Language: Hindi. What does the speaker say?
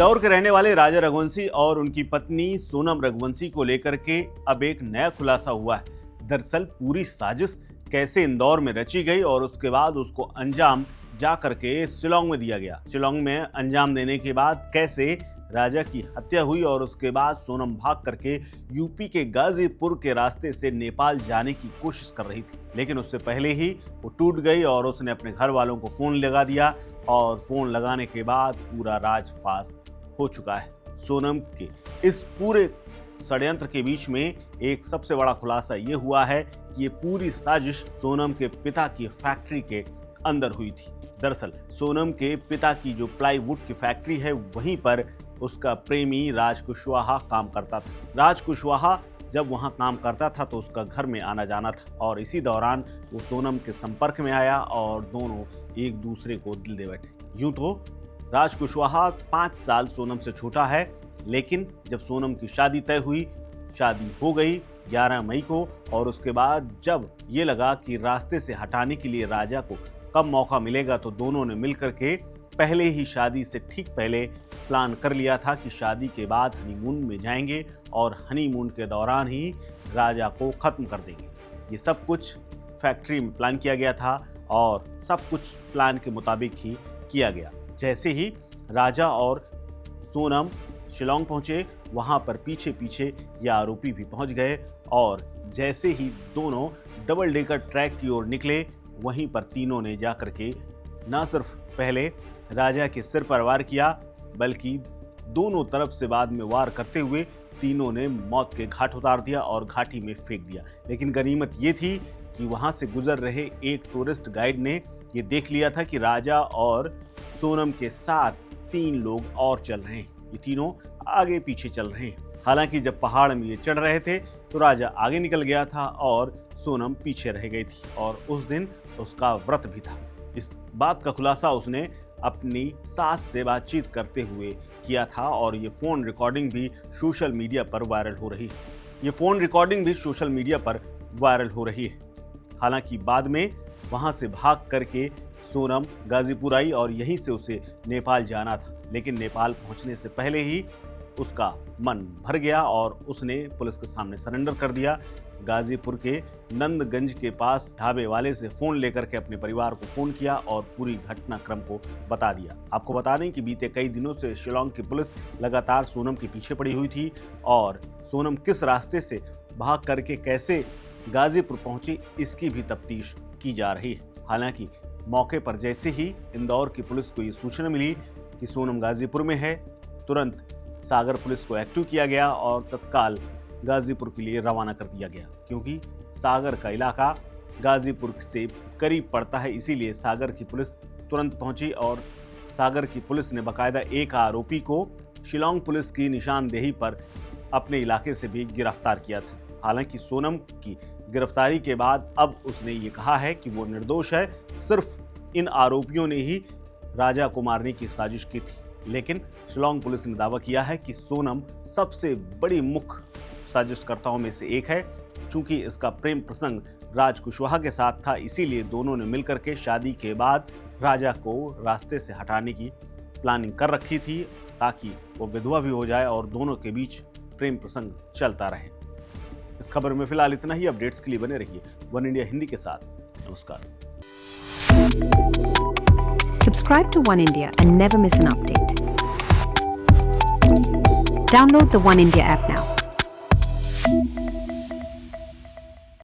इंदौर के रहने वाले राजा रघुवंशी और उनकी पत्नी सोनम रघुवंशी को लेकर के अब एक नया खुलासा हुआ है। दरअसल पूरी साजिश कैसे इंदौर में रची गई और उसके बाद उसको अंजाम जा करके शिलांग में दिया गया। शिलांग में अंजाम देने के बाद कैसे राजा की हत्या हुई और उसके बाद सोनम भाग करके यूपी के गाजीपुर के रास्ते से नेपाल जाने की कोशिश कर रही थी, लेकिन उससे पहले ही वो टूट गई और उसने अपने घर वालों को फोन लगा दिया और फोन लगाने के बाद पूरा राजफास हो चुका है। सोनम के इस पूरे षड्यंत्र के बीच में एक सबसे बड़ा खुलासा ये हुआ है कि ये पूरी साजिश सोनम के पिता की फैक्ट्री के अंदर हुई थी। दरअसल सोनम के पिता की जो प्लाईवुड की फैक्ट्री है वहीं पर उसका प्रेमी राज कुशवाहा काम करता था। राज कुशवाहा जब वहां काम करता था तो उसका घर में आना जाना था और इसी दौरान वो सोनम के संपर्क में आया और दोनों एक दूसरे को दिल दे बैठे। यूं तो राज कुशवाहा 5 साल सोनम से छोटा है, लेकिन जब सोनम की शादी तय हुई, शादी हो गई 11 मई को, और उसके बाद जब ये लगा कि रास्ते से हटाने के लिए राजा को कब मौका मिलेगा तो दोनों ने मिलकर के पहले ही शादी से ठीक पहले प्लान कर लिया था कि शादी के बाद हनीमून में जाएंगे और हनीमून के दौरान ही राजा को खत्म कर देंगे। ये सब कुछ फैक्ट्री में प्लान किया गया था और सब कुछ प्लान के मुताबिक ही किया गया। जैसे ही राजा और सोनम शिलांग पहुंचे, वहां पर पीछे पीछे ये आरोपी भी पहुंच गए और जैसे ही दोनों डबल डेकर ट्रैक की ओर निकले, वहीं पर तीनों ने जाकर के न सिर्फ पहले राजा के सिर पर वार किया, बल्कि दोनों तरफ से बाद में वार करते हुए तीनों ने मौत के घाट उतार दिया और घाटी में फेंक दिया। लेकिन गनीमत ये थी कि वहां से गुजर रहे एक टूरिस्ट गाइड ने ये देख लिया था कि राजा और सोनम के साथ 3 लोग और चल रहे हैं। ये तीनों आगे पीछे चल रहे हैं। हालांकि जब पहाड़ में ये चढ़ रहे थे तो राजा आगे निकल गया था और सोनम पीछे रह गई थी और उस दिन उसका व्रत भी था। इस बात का खुलासा उसने अपनी सास से बातचीत करते हुए किया था और ये फोन रिकॉर्डिंग भी सोशल मीडिया पर वायरल हो रही है। हालांकि बाद में वहां से भाग करके सोनम गाजीपुर आई और यहीं से उसे नेपाल जाना था, लेकिन नेपाल पहुंचने से पहले ही उसका मन भर गया और उसने पुलिस के सामने सरेंडर कर दिया। गाजीपुर के नंदगंज के पास ढाबे वाले से फोन लेकर के अपने परिवार को फोन किया और पूरी घटनाक्रम को बता दिया। आपको बता दें कि बीते कई दिनों से शिलांग की पुलिस लगातार सोनम के पीछे पड़ी हुई थी और सोनम किस रास्ते से भाग करके कैसे गाजीपुर पहुंची, इसकी भी तफ्तीश की जा रही है। हालांकि मौके पर जैसे ही इंदौर की पुलिस को ये सूचना मिली कि सोनम गाजीपुर में है, तुरंत सागर पुलिस को एक्टिव किया गया और तत्काल गाजीपुर के लिए रवाना कर दिया गया, क्योंकि सागर का इलाका गाजीपुर से करीब पड़ता है। इसीलिए सागर की पुलिस तुरंत पहुंची और सागर की पुलिस ने बाकायदा एक आरोपी को शिलांग पुलिस की निशानदेही पर अपने इलाके से भी गिरफ्तार किया था। हालांकि सोनम की गिरफ्तारी के बाद अब उसने ये कहा है कि वो निर्दोष है, सिर्फ इन आरोपियों ने ही राजा को मारने की साजिश की थी। लेकिन शिलांग पुलिस ने दावा किया है कि सोनम सबसे बड़ी मुख्य साजिशकर्ताओं में से एक है। चूंकि इसका प्रेम प्रसंग राज कुशवाहा के साथ था, इसीलिए दोनों ने मिलकर के शादी के बाद राजा को रास्ते से हटाने की प्लानिंग कर रखी थी, ताकि वो विधवा भी हो जाए और दोनों के बीच प्रेम प्रसंग चलता रहे। इस खबर में फिलहाल इतना ही। अपडेट्स के लिए बने रहिए वन इंडिया हिंदी के साथ। नमस्कार। Subscribe to One India and never miss an update. Download the One India app now.